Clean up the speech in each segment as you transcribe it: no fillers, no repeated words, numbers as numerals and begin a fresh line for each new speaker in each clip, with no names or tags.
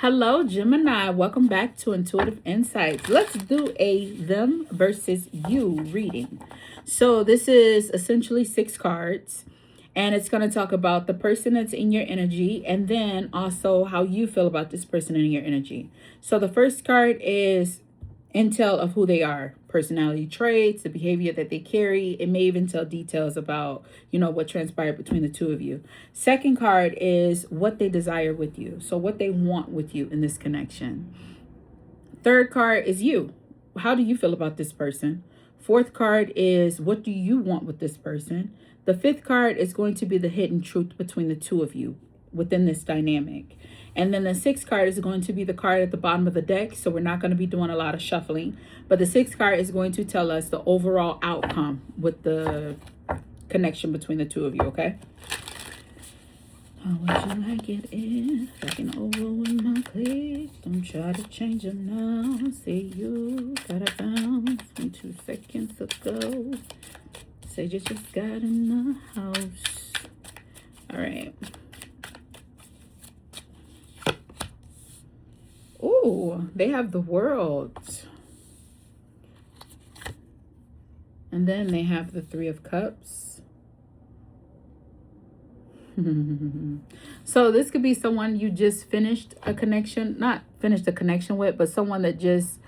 Hello, Gemini. Welcome back to Intuitive Insights. Let's do a them versus you reading. So, this is essentially 6 cards, and it's going to talk about the person that's in your energy and then also how you feel about this person in your energy. So, the first card is intel of who they are, personality traits, the behavior that they carry. It may even tell details about, what transpired between the two of you. Second card is what they desire with you. So what they want with you in this connection. Third card is you. How do you feel about this person? Fourth card is what do you want with this person? The fifth card is going to be the hidden truth between the two of you within this dynamic. And then the sixth card is going to be the card at the bottom of the deck. So we're not going to be doing a lot of shuffling. But the sixth card is going to tell us the overall outcome with the connection between the two of you, okay? How would you like it if taking over with my clicks? Don't try to change them now. Say you got a bounce from 2 seconds ago. Say you just got in the house. All right. Oh, they have the World. And then they have the 3 of Cups. So this could be someone you just finished a connection, not finished a connection with, but someone that just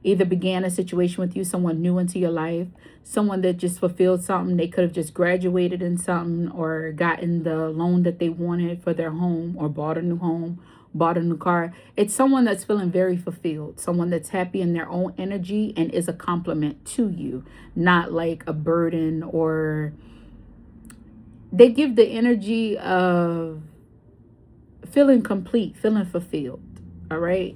either began a situation with you, someone new into your life, someone that just fulfilled something. They could have just graduated in something or gotten the loan that they wanted for their home or bought a new home, bought a new car. It's someone that's feeling very fulfilled, someone that's happy in their own energy and is a compliment to you, not like a burden, or they give the energy of feeling complete, feeling fulfilled. All right.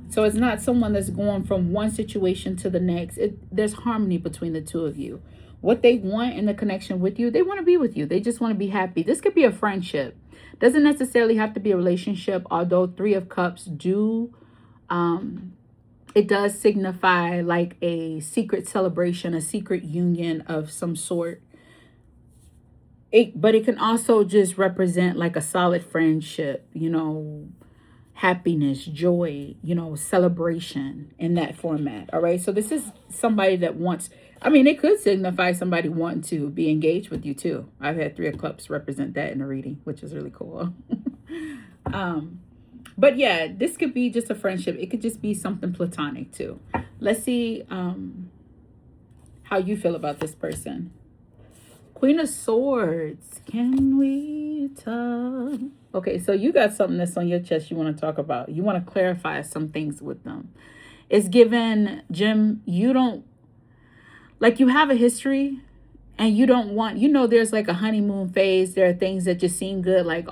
So it's not someone that's going from one situation to the next. There's harmony between the two of you. What they want in the connection with you, they want to be with you. They just want to be happy. This could be a friendship. Doesn't necessarily have to be a relationship, although 3 of Cups do, it does signify like a secret celebration, a secret union of some sort. But it can also just represent like a solid friendship, happiness, joy, celebration in that format. All right. So this is somebody that wants, it could signify somebody wanting to be engaged with you too. I've had 3 of Cups represent that in a reading, which is really cool. But yeah, this could be just a friendship. It could just be something platonic too. Let's see how you feel about this person. Queen of Swords. Can we talk? Okay, so you got something that's on your chest you want to talk about. You want to clarify some things with them. It's given, Jim, you don't, like you have a history and you don't want, there's like a honeymoon phase. There are things that just seem good. Like,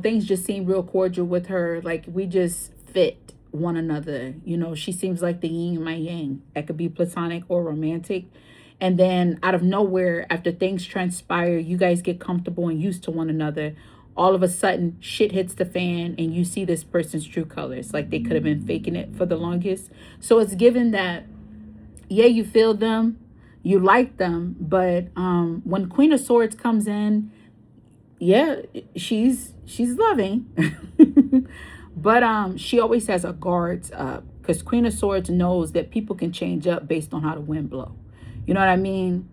things just seem real cordial with her. Like we just fit one another. She seems like the yin and my yang. That could be platonic or romantic. And then out of nowhere, after things transpire, you guys get comfortable and used to one another. All of a sudden, shit hits the fan and you see this person's true colors. Like they could have been faking it for the longest. So it's given that, yeah, you feel them, you like them. But when Queen of Swords comes in, yeah, she's loving. But she always has her guards up because Queen of Swords knows that people can change up based on how the wind blows. You know what I mean?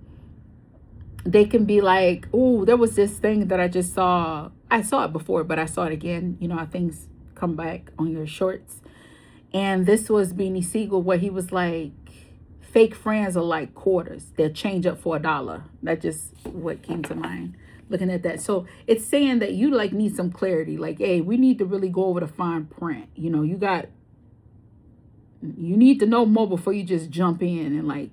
They can be like, oh, there was this thing that I just saw. I saw it before, but I saw it again. How things come back on your shorts. And this was Beanie Siegel, where he was like, fake friends are like quarters. They'll change up for $1. That just what came to mind looking at that. So it's saying that you like need some clarity. Like, hey, we need to really go over the fine print. You need to know more before you just jump in and like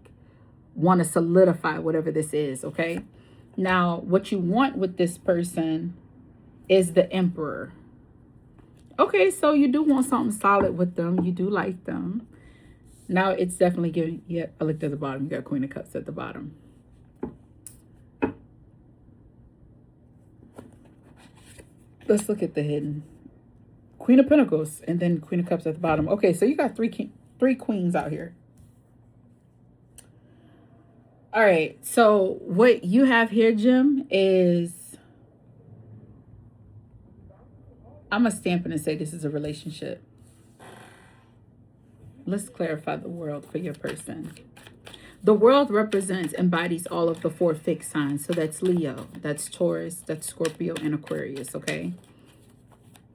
want to solidify whatever this is. Okay, now what you want with this person is the Emperor. Okay, so you do want something solid with them. You do like them. Now it's definitely giving. Yeah, I looked at the bottom. You got Queen of Cups at the bottom. Let's look at the hidden. Queen of Pentacles and then Queen of Cups at the bottom. Okay, so you got three queens out here. All right, so what you have here, Jim, is I'm going to stamp it and say this is a relationship. Let's clarify the world for your person. The world represents, embodies all of the 4 fixed signs. So that's Leo, that's Taurus, that's Scorpio, and Aquarius, okay?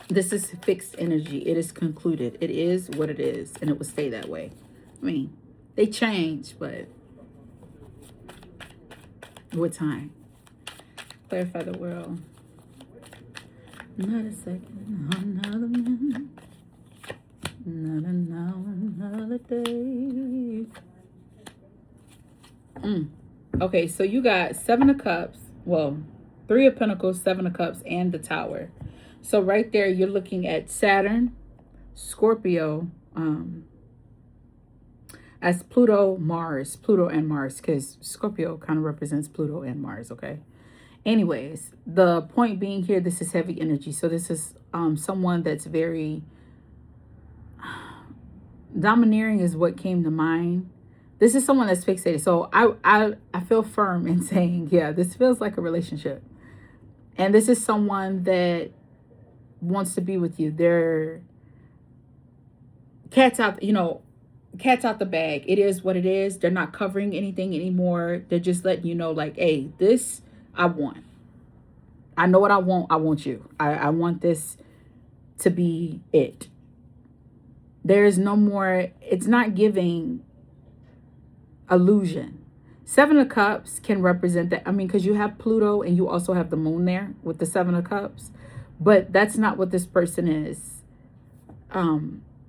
This is fixed energy. It is concluded. It is what it is, and it will stay that way. I mean, they change, but with time. Clarify the world. Not a second, another minute. Not an hour, another day. Okay, so you got 7 of Cups. Well, 3 of Pentacles, 7 of Cups, and the Tower. So right there, you're looking at Saturn, Scorpio, as Pluto and Mars, because Scorpio kind of represents Pluto and Mars, okay? Anyways, the point being here, this is heavy energy. So this is someone that's very domineering is what came to mind. This is someone that's fixated. So I feel firm in saying, yeah, this feels like a relationship. And this is someone that wants to be with you. They're cat's out the bag. It is what it is. They're not covering anything anymore. They're just letting you know, like, hey, this I want. I know what I want. I want you. I want this to be it. There's no more. It's not giving illusion. 7 of Cups can represent that. I mean, because you have Pluto and you also have the moon there with the 7 of Cups. But that's not what this person is.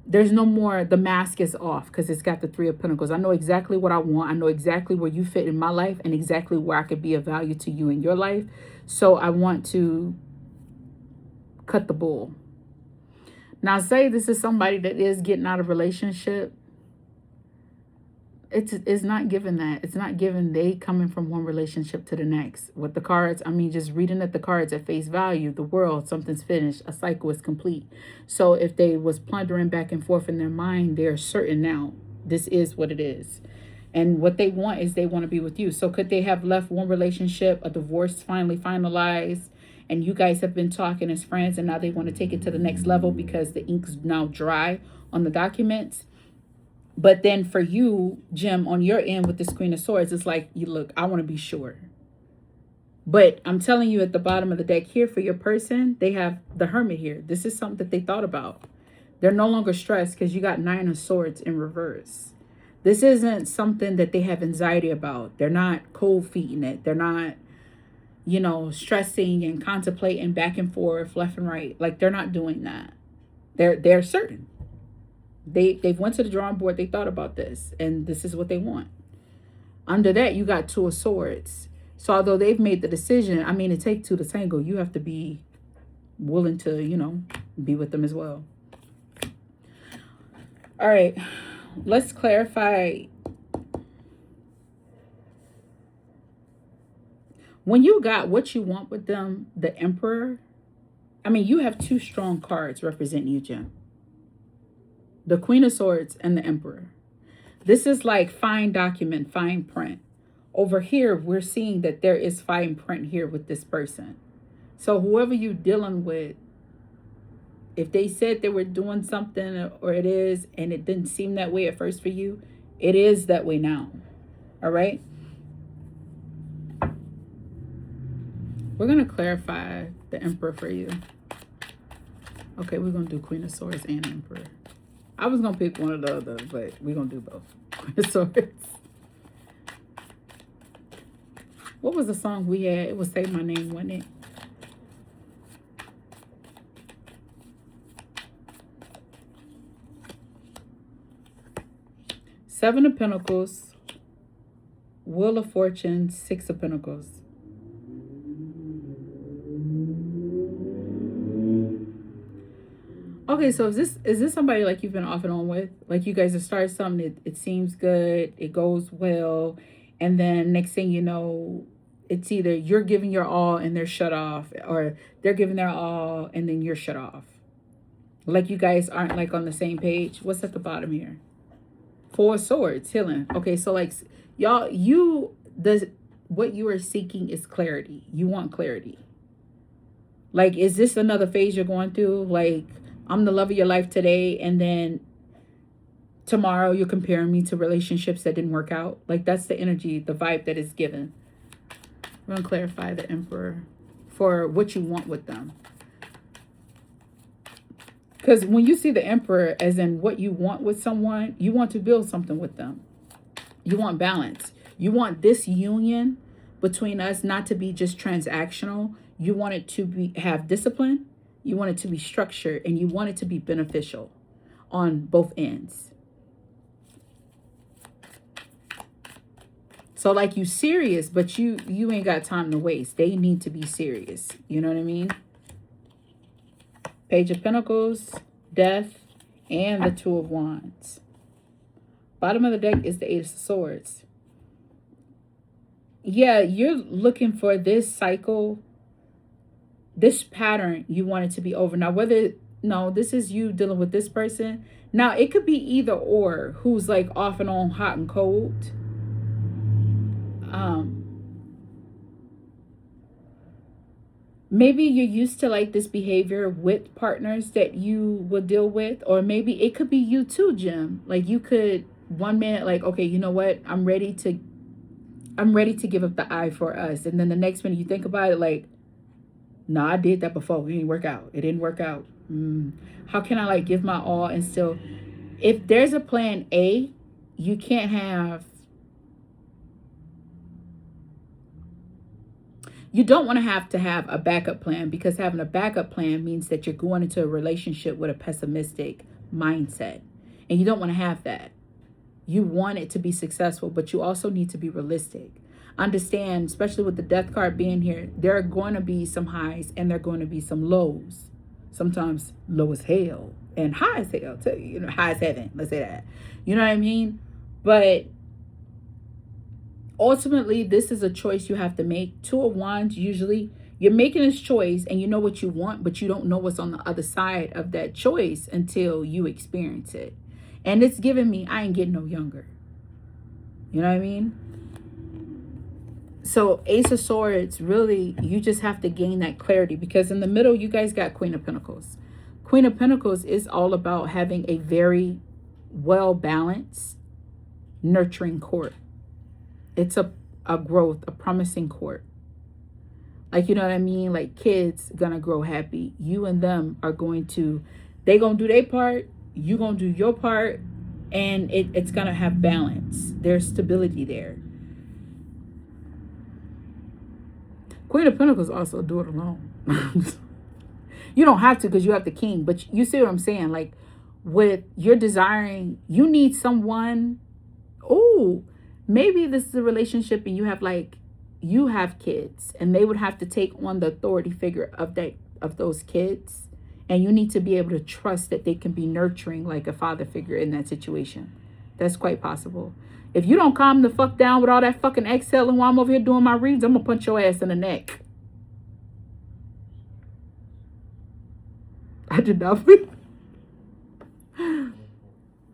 There's no more, the mask is off because it's got the 3 of Pentacles. I know exactly what I want. I know exactly where you fit in my life and exactly where I could be of value to you in your life. So I want to cut the bull. Now, say this is somebody that is getting out of a relationship. It's not given that. It's not given they coming from one relationship to the next. With the cards, I mean, just reading at the cards at face value, the world, something's finished. A cycle is complete. So if they was plundering back and forth in their mind, they're certain now. This is what it is. And what they want is they want to be with you. So could they have left one relationship, a divorce finally finalized, and you guys have been talking as friends, and now they want to take it to the next level because the ink's now dry on the documents? But then for you, Jim, on your end with this Queen of Swords, it's like, you look, I want to be sure. But I'm telling you at the bottom of the deck here for your person, they have the Hermit here. This is something that they thought about. They're no longer stressed because you got 9 of Swords in reverse. This isn't something that they have anxiety about. They're not cold feeting it. They're not, stressing and contemplating back and forth, left and right. Like, they're not doing that. They're certain. They've went to the drawing board. They thought about this, and this is what they want. Under that, you got 2 of Swords. So although they've made the decision, I mean, it takes 2 to tango. You have to be willing to, be with them as well. All right, let's clarify. When you got what you want with them, the Emperor, I mean, you have 2 strong cards representing you, Jim. The Queen of Swords and the Emperor. This is like fine document, fine print. Over here, we're seeing that there is fine print here with this person. So whoever you're dealing with, if they said they were doing something or it is, and it didn't seem that way at first for you, it is that way now. All right? We're going to clarify the Emperor for you. Okay, we're going to do Queen of Swords and Emperor. I was going to pick one or the other, but we're going to do both. Queen of Swords. What was the song we had? It was Say My Name, wasn't it? Seven of Pentacles, Wheel of Fortune, 6 of Pentacles. Okay, so is this somebody like you've been off and on with? Like you guys have started something, it seems good, it goes well, and then next thing you know, it's either you're giving your all and they're shut off, or they're giving their all and then you're shut off. Like you guys aren't like on the same page. What's at the bottom here? 4 of Swords, healing. Okay, so like y'all, what you are seeking is clarity. You want clarity. Like, is this another phase you're going through? Like, I'm the love of your life today, and then tomorrow you're comparing me to relationships that didn't work out. Like, that's the energy, the vibe that is given. We're going to clarify the Emperor for what you want with them. Because when you see the Emperor as in what you want with someone, you want to build something with them. You want balance. You want this union between us not to be just transactional. You want it to have discipline. You want it to be structured, and you want it to be beneficial on both ends. So like, you serious, but you ain't got time to waste. They need to be serious. You know what I mean? Page of Pentacles, Death, and the Two of Wands. Bottom of the deck is the Eight of Swords. Yeah, you're looking for this cycle, this pattern. You want it to be over. Now, no, this is you dealing with this person. Now, it could be either or, who's like off and on, hot and cold. Maybe you're used to like this behavior with partners that you will deal with, or maybe it could be you too, Jim. Like, you could one minute like, okay, you know what? I'm ready to give up the eye for us. And then the next minute you think about it like, no, I did that before. It didn't work out. It didn't work out. How can I like give my all and still, if there's a plan A, you can't have, you don't want to have a backup plan, because having a backup plan means that you're going into a relationship with a pessimistic mindset. And you don't want to have that. You want it to be successful, but you also need to be realistic. Understand, especially with the Death card being here, there are going to be some highs and there are going to be some lows. Sometimes low as hell and high as hell too. You know, high as heaven. Let's say that. You know what I mean? But ultimately, this is a choice you have to make. Two of Wands, usually you're making this choice and you know what you want, but you don't know what's on the other side of that choice until you experience it. And it's giving me, I ain't getting no younger. You know what I mean? So Ace of Swords, really, you just have to gain that clarity, because in the middle, you guys got Queen of Pentacles. Queen of Pentacles is all about having a very well-balanced, nurturing court. It's a growth, a promising court. Like, you know what I mean? Like, kids gonna grow happy. You and them are going to, they gonna do their part. You gonna do your part. And it's gonna have balance. There's stability there. Queen of Pentacles also do it alone. You don't have to, because you have the King. But you see what I'm saying? Like, with you're desiring, you need someone. Oh, maybe this is a relationship and you have kids, and they would have to take on the authority figure of those kids, and you need to be able to trust that they can be nurturing like a father figure in that situation. That's quite possible. If you don't calm the fuck down with all that fucking exhaling while I'm over here doing my reads, I'm gonna punch your ass in the neck. I did not.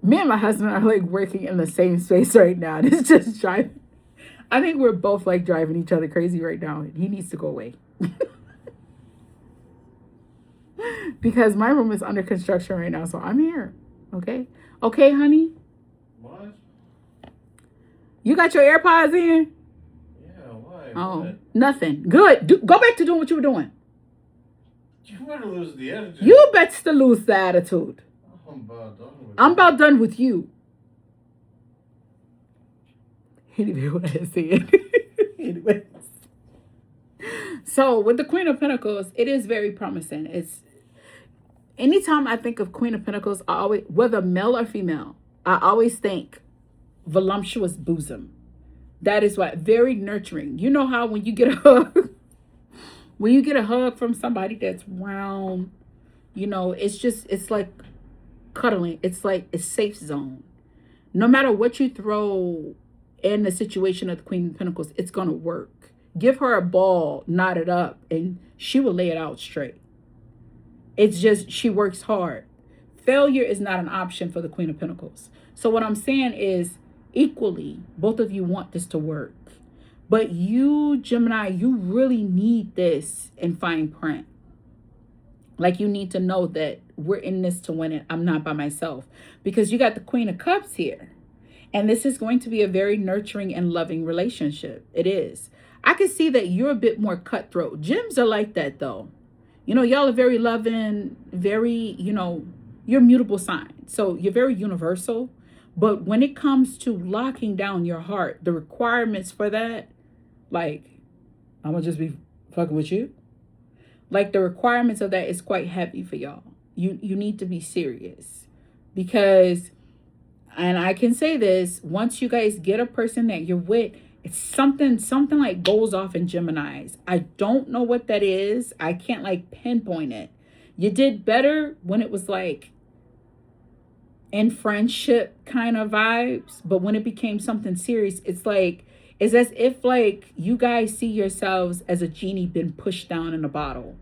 Me and my husband are like working in the same space right now. It's just driving. I think we're both like driving each other crazy right now. He needs to go away. Because my room is under construction right now, so I'm here. Okay? Okay, honey?
What?
You got your AirPods in?
Yeah, why?
Oh,
What?
nothing. Good. Go back to doing what you were doing.
You better lose the attitude.
You best to lose the attitude.
I'm about done with you.
You. Anyway, what I said. Anyways. So with the Queen of Pentacles, it is very promising. It's anytime I think of Queen of Pentacles, I always, whether male or female, I always think voluptuous bosom. That is what, very nurturing. You know how when you get a hug, when you get a hug from somebody that's round, you know, it's like cuddling. It's like a safe zone. No matter what you throw in the situation of the Queen of Pentacles, it's going to work. Give her a ball, knot it up, and she will lay it out straight. It's just, she works hard. Failure is not an option for the Queen of Pentacles. So what I'm saying is, equally, both of you want this to work. But you, Gemini, you really need this in fine print. Like, you need to know that we're in this to win it. I'm not by myself. Because you got the Queen of Cups here. And this is going to be a very nurturing and loving relationship. It is. I can see that you're a bit more cutthroat. Gems are like that, though. You know, y'all are very loving, very, you're mutable signs. So you're very universal. But when it comes to locking down your heart, the requirements for that, like, I'm going to just be fucking with you. Like, the requirements of that is quite heavy for y'all. You need to be serious. Because, and I can say this, once you guys get a person that you're with, it's something like goes off in Geminis. I don't know what that is. I can't like pinpoint it. You did better when it was like in friendship kind of vibes. But when it became something serious, it's as if like you guys see yourselves as a genie been pushed down in a bottle.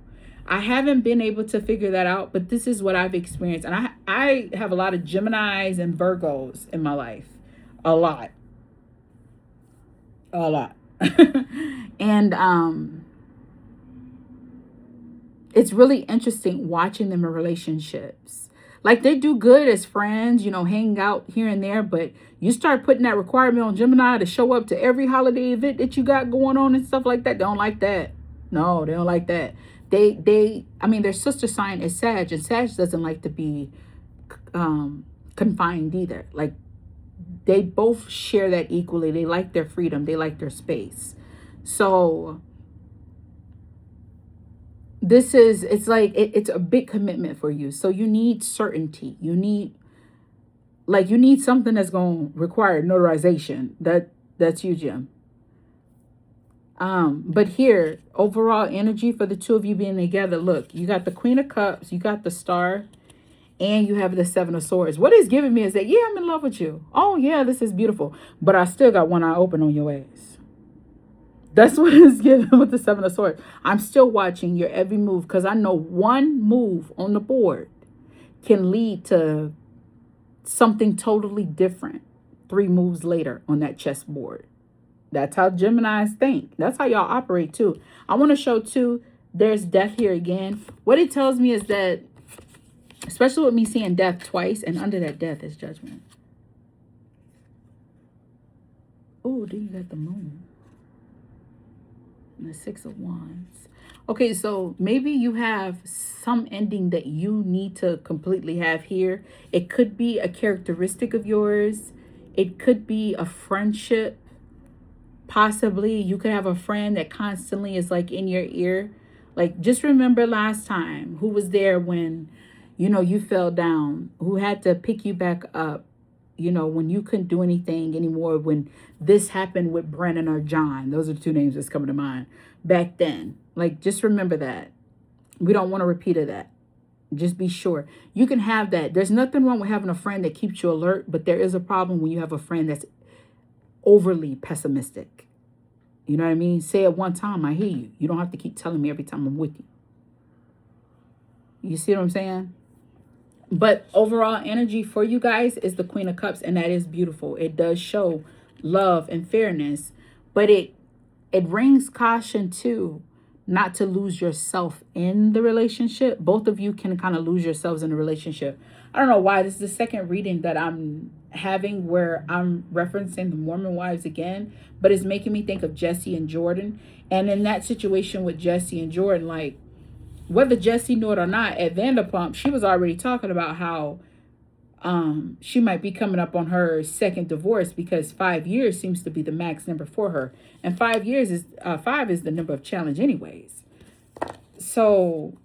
I haven't been able to figure that out, but this is what I've experienced. And I have a lot of Geminis and Virgos in my life. A lot. And it's really interesting watching them in relationships. Like, they do good as friends, hang out here and there, but you start putting that requirement on Gemini to show up to every holiday event that you got going on and stuff like that. They don't like that. No, they don't like that. Their sister sign is Sag, and Sag doesn't like to be confined either. Like, they both share that equally. They like their freedom. They like their space. So it's a big commitment for you. So you need certainty. You need something that's going to require notarization. That's you, Jim. But here, overall energy for the two of you being together, look, you got the Queen of Cups, you got the Star, and you have the Seven of Swords. What it's giving me is that, yeah, I'm in love with you. Oh, yeah, this is beautiful. But I still got one eye open on your ass. That's what it's giving with the Seven of Swords. I'm still watching your every move because I know one move on the board can lead to something totally different 3 moves later on that chessboard. That's how Geminis think. That's how y'all operate too. I want to show too, there's death here again. What it tells me is that, especially with me seeing death twice, and under that death is judgment. Oh, then you got the moon. And the 6 of Wands. Okay, so maybe you have some ending that you need to completely have here. It could be a characteristic of yours. It could be a friendship. Possibly you could have a friend that constantly is like in your ear. Like, just remember last time who was there when, you fell down, who had to pick you back up, when you couldn't do anything anymore, when this happened with Brennan or John. Those are the 2 names that's coming to mind back then. Like, just remember that. We don't want to repeat of that. Just be sure. You can have that. There's nothing wrong with having a friend that keeps you alert, but there is a problem when you have a friend that's overly pessimistic. You know what I mean? Say it one time, I hear you. You don't have to keep telling me every time I'm with you. You see what I'm saying? But overall energy for you guys is the Queen of Cups, and that is beautiful. It does show love and fairness, but it rings caution too, not to lose yourself in the relationship. Both of you can kind of lose yourselves in a relationship. I don't know why. This is the second reading that I'm having where I'm referencing the Mormon wives again, but it's making me think of Jesse and Jordan. And in that situation with Jesse and Jordan, like, whether Jesse knew it or not, at Vanderpump, she was already talking about how she might be coming up on her second divorce because 5 years seems to be the max number for her. And 5 years is 5 is the number of challenge anyways. So,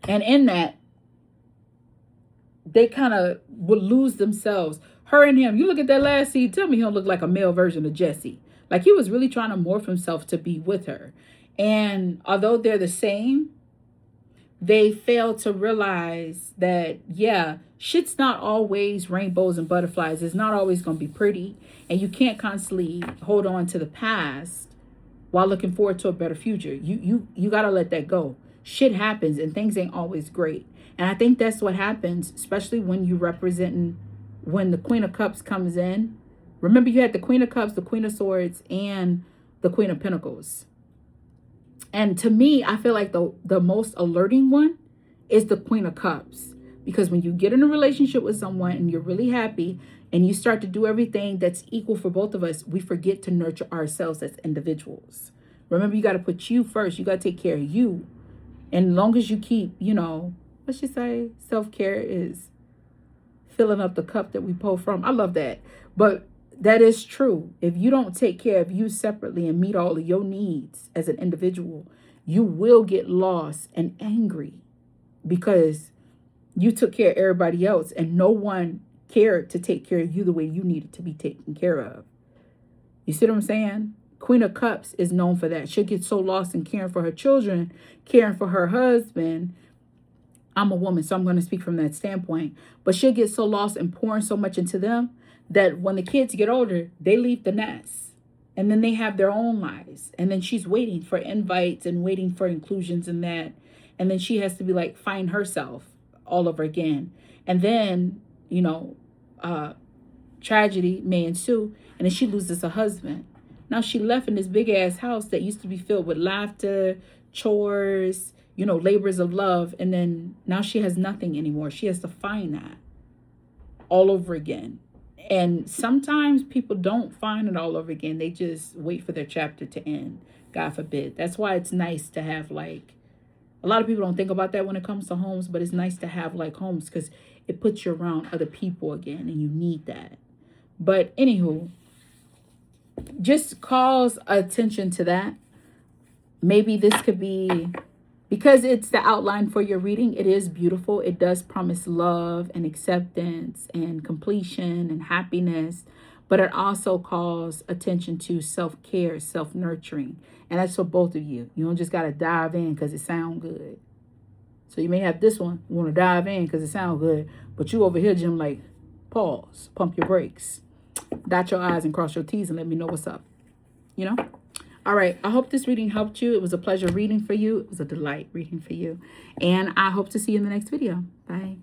and in that, they kind of would lose themselves. Her and him, you look at that last scene, tell me he don't look like a male version of Jesse. Like, he was really trying to morph himself to be with her. And although they're the same, they fail to realize that, yeah, shit's not always rainbows and butterflies. It's not always going to be pretty. And you can't constantly hold on to the past while looking forward to a better future. You got to let that go. Shit happens and things ain't always great. And I think that's what happens, especially when when the Queen of Cups comes in. Remember, you had the Queen of Cups, the Queen of Swords, and the Queen of Pentacles. And to me, I feel like the most alerting one is the Queen of Cups. Because when you get in a relationship with someone and you're really happy and you start to do everything that's equal for both of us, we forget to nurture ourselves as individuals. Remember, you got to put you first. You got to take care of you. And as long as you keep, what she say? Self-care is filling up the cup that we pour from. I love that. But that is true. If you don't take care of you separately and meet all of your needs as an individual, you will get lost and angry because you took care of everybody else and no one cared to take care of you the way you needed to be taken care of. You see what I'm saying? Queen of Cups is known for that. She'll get so lost in caring for her children, caring for her husband. I'm a woman, so I'm going to speak from that standpoint. But she'll get so lost and pouring so much into them that when the kids get older, they leave the nest. And then they have their own lives. And then she's waiting for invites and waiting for inclusions in that. And then she has to be like, find herself all over again. And then, tragedy may ensue. And then she loses a husband. Now she left in this big ass house that used to be filled with laughter, chores, labors of love. And then now she has nothing anymore. She has to find that all over again. And sometimes people don't find it all over again. They just wait for their chapter to end. God forbid. That's why it's nice to have a lot of people don't think about that when it comes to homes, but it's nice to have homes because it puts you around other people again and you need that. But anywho, just calls attention to that. Maybe this could be, because it's the outline for your reading, it is beautiful. It does promise love and acceptance and completion and happiness, but it also calls attention to self-care, self-nurturing. And that's for both of you. You don't just got to dive in because it sounds good. So you may have this one, you want to dive in because it sounds good, but you over here, Jim, pause, pump your brakes, dot your I's and cross your T's and let me know what's up. All right. I hope this reading helped you. It was a pleasure reading for you. It was a delight reading for you. And I hope to see you in the next video. Bye.